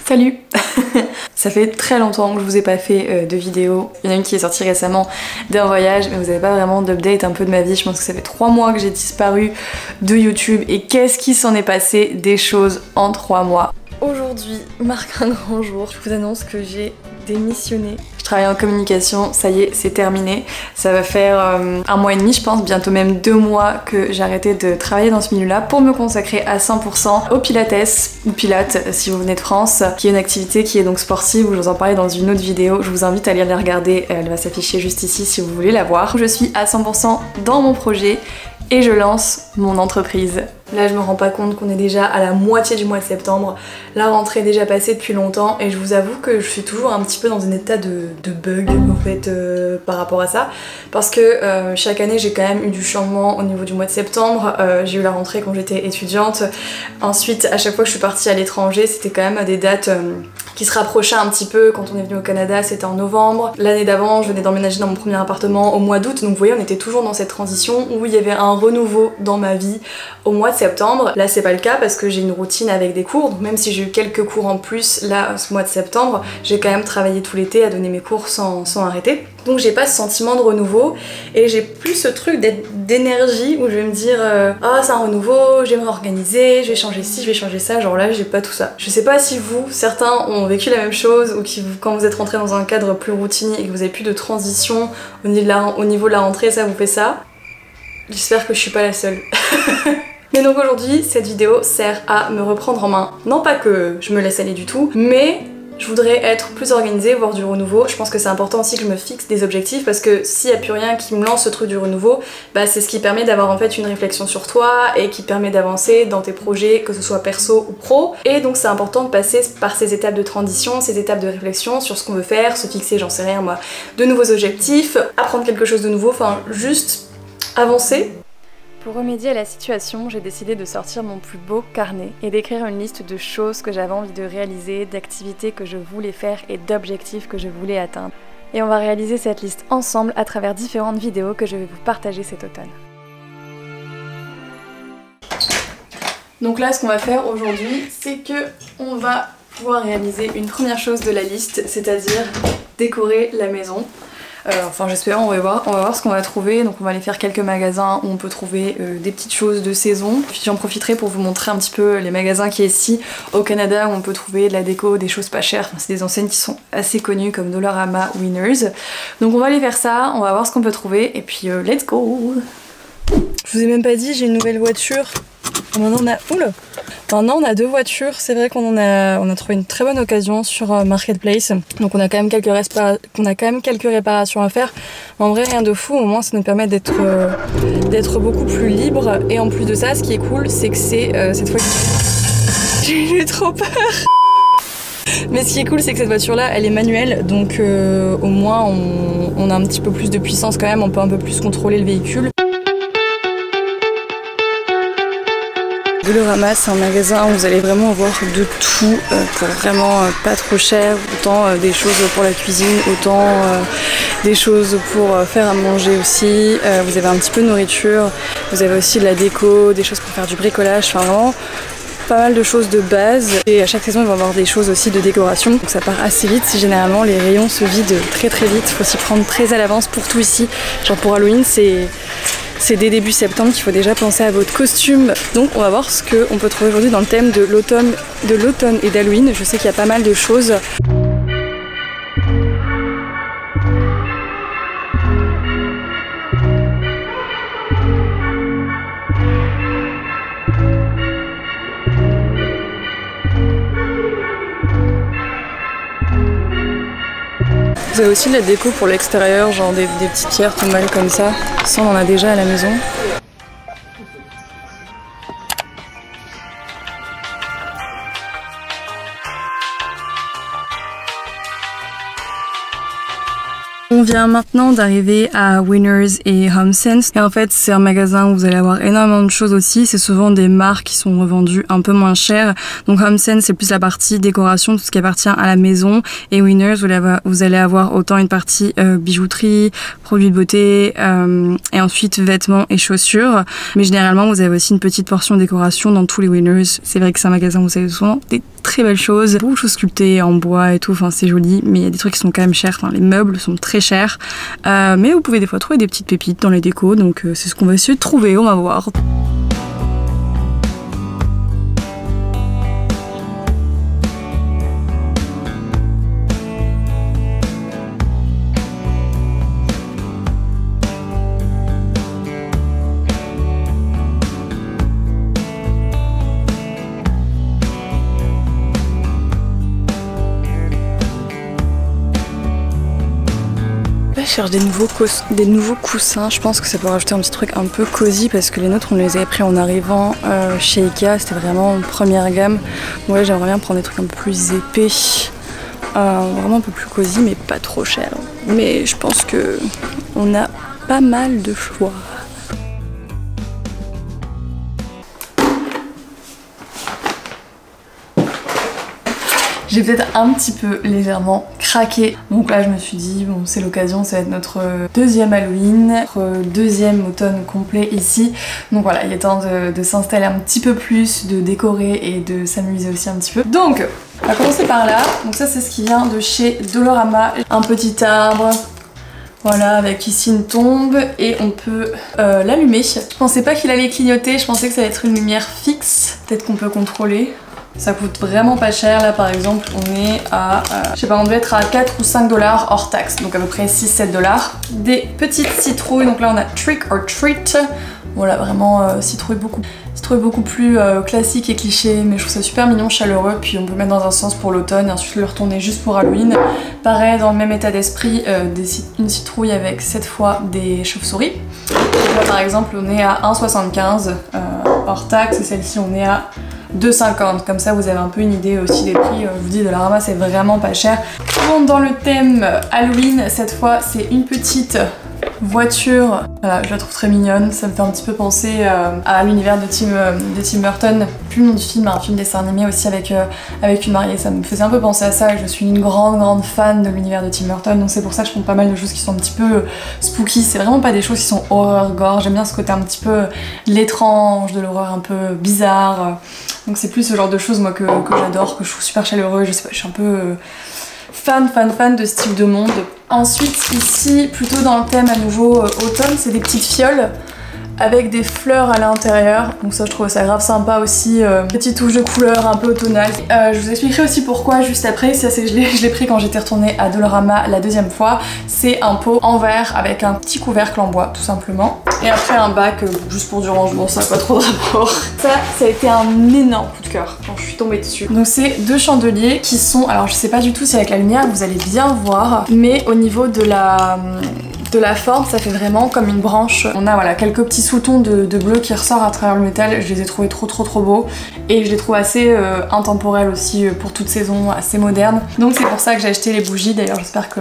Salut. Ça fait très longtemps que je vous ai pas fait de vidéo. Il y en a une qui est sortie récemment d'un voyage, mais vous avez pas vraiment d'update un peu de ma vie. Je pense que ça fait 3 mois que j'ai disparu de YouTube et qu'est-ce qui s'en est passé des choses en 3 mois. Aujourd'hui marque un grand jour. Je vous annonce que j'ai démissionné. Je travaille en communication, ça y est, c'est terminé. Ça va faire 1 mois et demi, je pense, bientôt même 2 mois que j'ai arrêté de travailler dans ce milieu-là pour me consacrer à 100% au Pilates, ou Pilates si vous venez de France, qui est une activité qui est donc sportive, où je vous en parlais dans une autre vidéo. Je vous invite à aller la regarder, elle va s'afficher juste ici si vous voulez la voir. Je suis à 100% dans mon projet et je lance mon entreprise. Là je me rends pas compte qu'on est déjà à la moitié du mois de septembre, la rentrée est déjà passée depuis longtemps et je vous avoue que je suis toujours un petit peu dans un état de bug en fait par rapport à ça, parce que chaque année j'ai quand même eu du changement au niveau du mois de septembre. J'ai eu la rentrée quand j'étais étudiante, ensuite à chaque fois que je suis partie à l'étranger c'était quand même des dates qui se rapprochaient un petit peu. Quand on est venu au Canada c'était en novembre, l'année d'avant je venais d'emménager dans mon premier appartement au mois d'août, donc vous voyez on était toujours dans cette transition où il y avait un renouveau dans ma vie au mois de septembre. Là c'est pas le cas parce que j'ai une routine avec des cours, donc même si j'ai eu quelques cours en plus là ce mois de septembre, j'ai quand même travaillé tout l'été à donner mes cours sans arrêter. Donc j'ai pas ce sentiment de renouveau et j'ai plus ce truc d'énergie où je vais me dire ah c'est un renouveau, je vais me réorganiser, je vais changer ci, je vais changer ça, genre là j'ai pas tout ça. Je sais pas si vous, certains ont vécu la même chose ou qui quand vous êtes rentré dans un cadre plus routinier et que vous avez plus de transition au niveau de la rentrée, ça vous fait ça. J'espère que je suis pas la seule. Mais donc aujourd'hui, cette vidéo sert à me reprendre en main. Non pas que je me laisse aller du tout, mais je voudrais être plus organisée, voir du renouveau. Je pense que c'est important aussi que je me fixe des objectifs parce que s'il n'y a plus rien qui me lance ce truc du renouveau, bah c'est ce qui permet d'avoir en fait une réflexion sur toi et qui permet d'avancer dans tes projets, que ce soit perso ou pro. Et donc c'est important de passer par ces étapes de transition, ces étapes de réflexion sur ce qu'on veut faire, se fixer, j'en sais rien moi, de nouveaux objectifs, apprendre quelque chose de nouveau, enfin juste avancer. Pour remédier à la situation, j'ai décidé de sortir mon plus beau carnet et d'écrire une liste de choses que j'avais envie de réaliser, d'activités que je voulais faire et d'objectifs que je voulais atteindre. Et on va réaliser cette liste ensemble à travers différentes vidéos que je vais vous partager cet automne. Donc là, ce qu'on va faire aujourd'hui, c'est que on va pouvoir réaliser une première chose de la liste, c'est-à-dire décorer la maison. Enfin j'espère, on va voir ce qu'on va trouver. Donc on va aller faire quelques magasins où on peut trouver des petites choses de saison. Puis j'en profiterai pour vous montrer un petit peu les magasins qui est ici au Canada où on peut trouver de la déco, des choses pas chères. Enfin, c'est des enseignes qui sont assez connues comme Dollarama, Winners. Donc on va aller faire ça, on va voir ce qu'on peut trouver et puis let's go. Je vous ai même pas dit, j'ai une nouvelle voiture. Maintenant on a... Oula. Maintenant on a 2 voitures, c'est vrai qu'on a trouvé une très bonne occasion sur Marketplace. Donc on a quand même quelques réparations à faire. En vrai rien de fou, au moins ça nous permet d'être beaucoup plus libre. Et en plus de ça, ce qui est cool, c'est que c'est cette fois j'ai eu trop peur. Mais ce qui est cool, c'est que cette voiture-là, elle est manuelle, donc au moins on a un petit peu plus de puissance quand même, on peut un peu plus contrôler le véhicule. Dollarama, c'est un magasin où vous allez vraiment avoir de tout pour vraiment pas trop cher, autant des choses pour la cuisine, autant des choses pour faire à manger aussi. Vous avez un petit peu de nourriture, vous avez aussi de la déco, des choses pour faire du bricolage, enfin vraiment pas mal de choses de base. Et à chaque saison, il va y avoir des choses aussi de décoration, donc ça part assez vite. Généralement, les rayons se vident très très vite, il faut s'y prendre très à l'avance pour tout ici. Genre pour Halloween, c'est dès début septembre qu'il faut déjà penser à votre costume. Donc on va voir ce qu'on peut trouver aujourd'hui dans le thème de l'automne et d'Halloween. Je sais qu'il y a pas mal de choses. Vous avez aussi de la déco pour l'extérieur, genre des petites pierres tombales comme ça. Ça on en a déjà à la maison. On vient maintenant d'arriver à Winners et HomeSense et en fait c'est un magasin où vous allez avoir énormément de choses aussi, c'est souvent des marques qui sont revendues un peu moins chères. Donc HomeSense c'est plus la partie décoration, tout ce qui appartient à la maison, et Winners vous allez avoir autant une partie bijouterie, produits de beauté et ensuite vêtements et chaussures, mais généralement vous avez aussi une petite portion décoration dans tous les Winners. C'est vrai que c'est un magasin où vous avez souvent des très belles choses, beaucoup de choses sculptées en bois et tout, enfin c'est joli, mais il y a des trucs qui sont quand même chers, enfin les meubles sont très chers, mais vous pouvez des fois trouver des petites pépites dans les décos, donc c'est ce qu'on va essayer de trouver, on va voir. Je cherche des nouveaux coussins, je pense que ça peut rajouter un petit truc un peu cosy parce que les nôtres on les avait pris en arrivant chez Ikea, c'était vraiment en première gamme. Ouais, j'aimerais bien prendre des trucs un peu plus épais, vraiment un peu plus cosy mais pas trop cher. Mais je pense que on a pas mal de choix. J'ai peut-être un petit peu légèrement craqué. Donc là je me suis dit bon c'est l'occasion, ça va être notre deuxième Halloween, notre deuxième automne complet ici. Donc voilà, il est temps de s'installer un petit peu plus, de décorer et de s'amuser aussi un petit peu. Donc on va commencer par là. Donc ça c'est ce qui vient de chez Dollarama. Un petit arbre. Voilà, avec ici une tombe et on peut l'allumer. Je pensais pas qu'il allait clignoter, je pensais que ça allait être une lumière fixe. Peut-être qu'on peut contrôler. Ça coûte vraiment pas cher, là par exemple on est à, je sais pas, on doit être à 4 ou 5 dollars hors taxe, donc à peu près 6-7 dollars. Des petites citrouilles, donc là on a Trick or Treat, voilà vraiment citrouille beaucoup plus classique et cliché, mais je trouve ça super mignon, chaleureux, puis on peut mettre dans un sens pour l'automne et ensuite le retourner juste pour Halloween. Pareil, dans le même état d'esprit, une citrouille avec cette fois des chauves-souris. Là par exemple on est à 1,75 hors taxe et celle-ci on est à 2,50, comme ça vous avez un peu une idée aussi des prix. Je vous dis, Dollarama c'est vraiment pas cher. Bon, dans le thème Halloween, cette fois c'est une petite voiture, voilà, je la trouve très mignonne, ça me fait un petit peu penser à l'univers de Tim Burton, plus le nom du film, un film dessin animé aussi avec une mariée, ça me faisait un peu penser à ça et je suis une grande fan de l'univers de Tim Burton, donc c'est pour ça que je prends pas mal de choses qui sont un petit peu spooky, c'est vraiment pas des choses qui sont horreur gore, j'aime bien ce côté un petit peu l'étrange, de l'horreur un peu bizarre, donc c'est plus ce genre de choses moi que j'adore, que je trouve super chaleureux, je sais pas, je suis un peu fan de ce type de monde. Ensuite ici, plutôt dans le thème à nouveau automne, c'est des petites fioles avec des fleurs à l'intérieur, donc ça je trouve ça grave sympa aussi, petite touche de couleur un peu automnale. Je vous expliquerai aussi pourquoi juste après, ça c'est je l'ai pris quand j'étais retournée à Dollarama la deuxième fois. C'est un pot en verre avec un petit couvercle en bois tout simplement, et après un bac juste pour du rangement, ça n'a pas trop de rapport. Ça a été un énorme coup de cœur quand je suis tombée dessus. Donc c'est deux chandeliers qui sont, alors je sais pas du tout si avec la lumière vous allez bien voir, mais au niveau de la forme, ça fait vraiment comme une branche. On a voilà quelques petits sous-tons de bleu qui ressort à travers le métal. Je les ai trouvés trop beaux et je les trouve assez intemporels aussi pour toute saison, assez modernes. Donc c'est pour ça que j'ai acheté les bougies. D'ailleurs j'espère que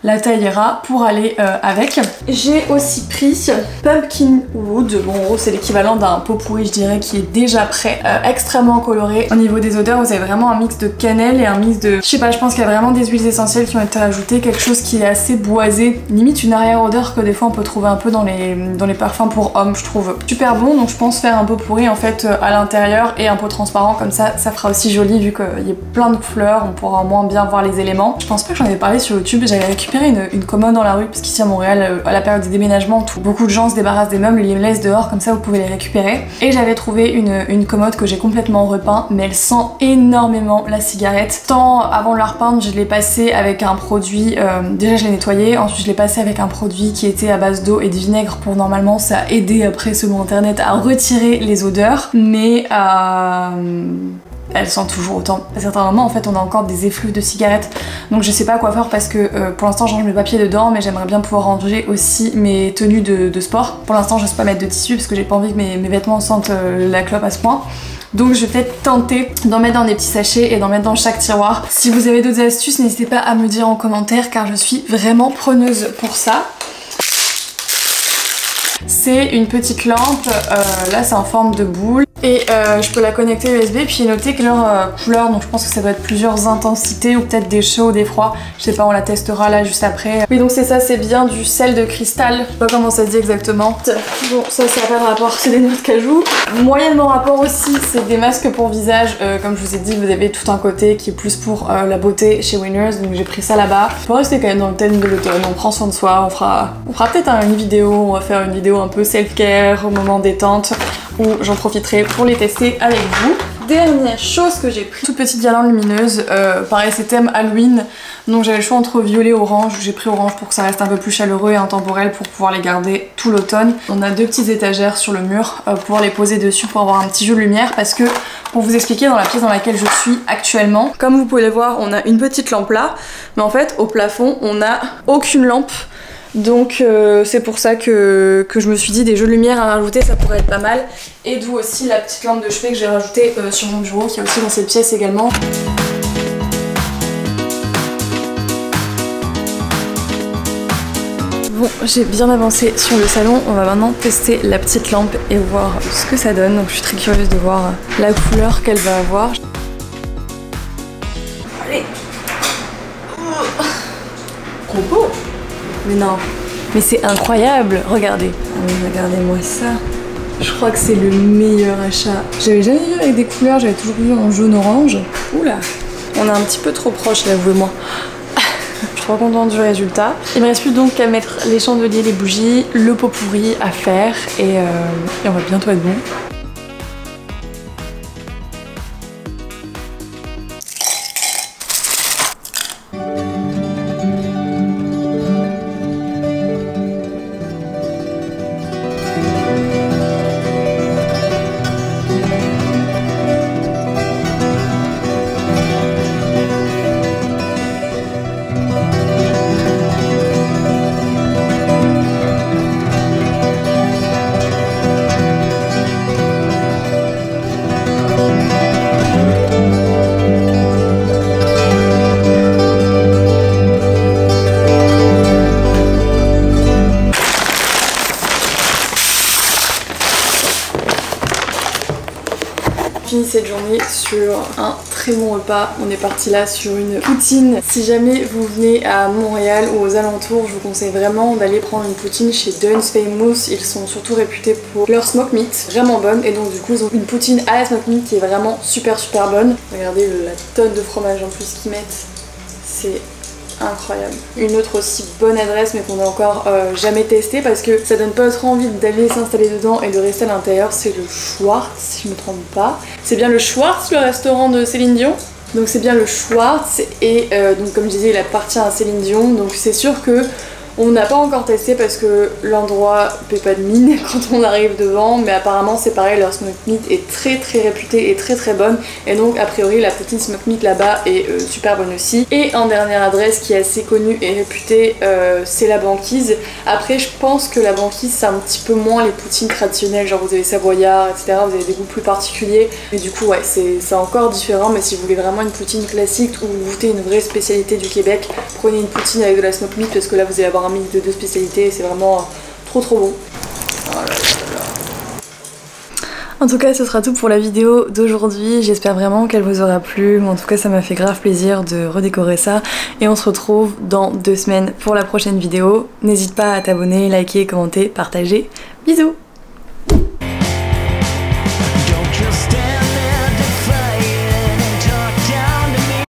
la taille ira pour aller avec. J'ai aussi pris Pumpkin Wood. Bon, en gros c'est l'équivalent d'un pot pourri je dirais, qui est déjà prêt, extrêmement coloré. Au niveau des odeurs vous avez vraiment un mix de cannelle et un mix de, je sais pas, je pense qu'il y a vraiment des huiles essentielles qui ont été ajoutées, quelque chose qui est assez boisé, limite une arrière-odeur que des fois on peut trouver un peu dans les parfums pour hommes, je trouve super bon. Donc je pense faire un pot pourri en fait à l'intérieur et un pot transparent, comme ça fera aussi joli vu qu'il y a plein de fleurs, on pourra au moins bien voir les éléments. Je pense pas que j'en avais parlé sur YouTube, j'avais récupéré une commode dans la rue parce qu'ici à Montréal, à la période des déménagements, beaucoup de gens se débarrassent des meubles, ils les laissent dehors, comme ça vous pouvez les récupérer. Et j'avais trouvé une commode que j'ai complètement repeint, mais elle sent énormément la cigarette. Tant avant de la repeindre, je l'ai passée avec un produit, déjà je l'ai nettoyé, ensuite je l'ai passé avec un produit qui était à base d'eau et de vinaigre pour normalement ça a aidé après selon internet à retirer les odeurs, mais elle sent toujours autant. À certains moments en fait on a encore des effluves de cigarettes, donc je sais pas quoi faire parce que pour l'instant j'range mes papiers dedans, mais j'aimerais bien pouvoir ranger aussi mes tenues de sport. Pour l'instant je sais pas mettre de tissu parce que j'ai pas envie que mes vêtements sentent la clope à ce point. Donc je vais peut-être tenter d'en mettre dans des petits sachets et d'en mettre dans chaque tiroir. Si vous avez d'autres astuces, n'hésitez pas à me dire en commentaire car je suis vraiment preneuse pour ça. C'est une petite lampe, là c'est en forme de boule et je peux la connecter USB, puis noter que leur couleur, donc je pense que ça doit être plusieurs intensités ou peut-être des chauds ou des froids, je sais pas, on la testera là juste après. Oui, donc c'est ça, c'est bien du sel de cristal, je sais pas comment ça se dit exactement. Bon, ça n'a pas de rapport, c'est des noix de cajou. Moyennement rapport aussi, c'est des masques pour visage, comme je vous ai dit, vous avez tout un côté qui est plus pour la beauté chez Winners, donc j'ai pris ça là-bas. Pour rester quand même dans le thème de l'automne, on prend soin de soi, on fera peut-être une vidéo, on va faire une vidéo un peu self-care au moment détente où j'en profiterai pour les tester avec vous. Dernière chose que j'ai pris, toute petite guirlande lumineuse, pareil c'est thème Halloween, donc j'avais le choix entre violet et orange, j'ai pris orange pour que ça reste un peu plus chaleureux et intemporel pour pouvoir les garder tout l'automne. On a deux petites étagères sur le mur pour pouvoir les poser dessus pour avoir un petit jeu de lumière parce que, pour vous expliquer, dans la pièce dans laquelle je suis actuellement, comme vous pouvez le voir, on a une petite lampe là, mais en fait au plafond on n'a aucune lampe. Donc c'est pour ça que je me suis dit des jeux de lumière à rajouter, ça pourrait être pas mal. Et d'où aussi la petite lampe de chevet que j'ai rajoutée sur mon bureau, qui est aussi dans cette pièce également. Bon, j'ai bien avancé sur le salon, on va maintenant tester la petite lampe et voir ce que ça donne. Donc je suis très curieuse de voir la couleur qu'elle va avoir. Allez. Trop beau. Mais non, mais c'est incroyable, regardez. Regardez-moi ça. Je crois que c'est le meilleur achat. J'avais jamais vu avec des couleurs, j'avais toujours vu en jaune-orange. Oula, on est un petit peu trop proche là, vous et moi. Je suis trop contente du résultat. Il me reste plus donc qu'à mettre les chandeliers, les bougies, le pot pourri à faire et on va bientôt être bon. Fini cette journée sur un très bon repas. On est parti là sur une poutine. Si jamais vous venez à Montréal ou aux alentours, je vous conseille vraiment d'aller prendre une poutine chez Dunn's Famous. Ils sont surtout réputés pour leur smoke meat, vraiment bonne. Et donc du coup ils ont une poutine à la smoke meat qui est vraiment super bonne. Regardez la tonne de fromage en plus qu'ils mettent. C'est incroyable. Une autre aussi bonne adresse mais qu'on n'a encore jamais testé parce que ça donne pas trop envie d'aller s'installer dedans et de rester à l'intérieur, c'est le Schwartz si je me trompe pas. C'est bien le Schwartz, le restaurant de Céline Dion. Donc c'est bien le Schwartz et donc comme je disais il appartient à Céline Dion, donc c'est sûr que on n'a pas encore testé parce que l'endroit paie pas de mine quand on arrive devant, mais apparemment c'est pareil, leur smoke meat est très réputée et très bonne, et donc a priori la poutine smoke meat là-bas est super bonne aussi. Et en dernière adresse qui est assez connue et réputée, c'est la Banquise. Après je pense que la Banquise c'est un petit peu moins les poutines traditionnelles, genre vous avez savoyard etc, vous avez des goûts plus particuliers, mais du coup ouais c'est encore différent. Mais si vous voulez vraiment une poutine classique ou goûter une vraie spécialité du Québec, prenez une poutine avec de la smoke meat parce que là vous allez avoir un mix de deux spécialités et c'est vraiment trop bon. Oh là là là. En tout cas ce sera tout pour la vidéo d'aujourd'hui, j'espère vraiment qu'elle vous aura plu, en tout cas ça m'a fait grave plaisir de redécorer ça et on se retrouve dans 2 semaines pour la prochaine vidéo. N'hésite pas à t'abonner, liker, commenter, partager, bisous.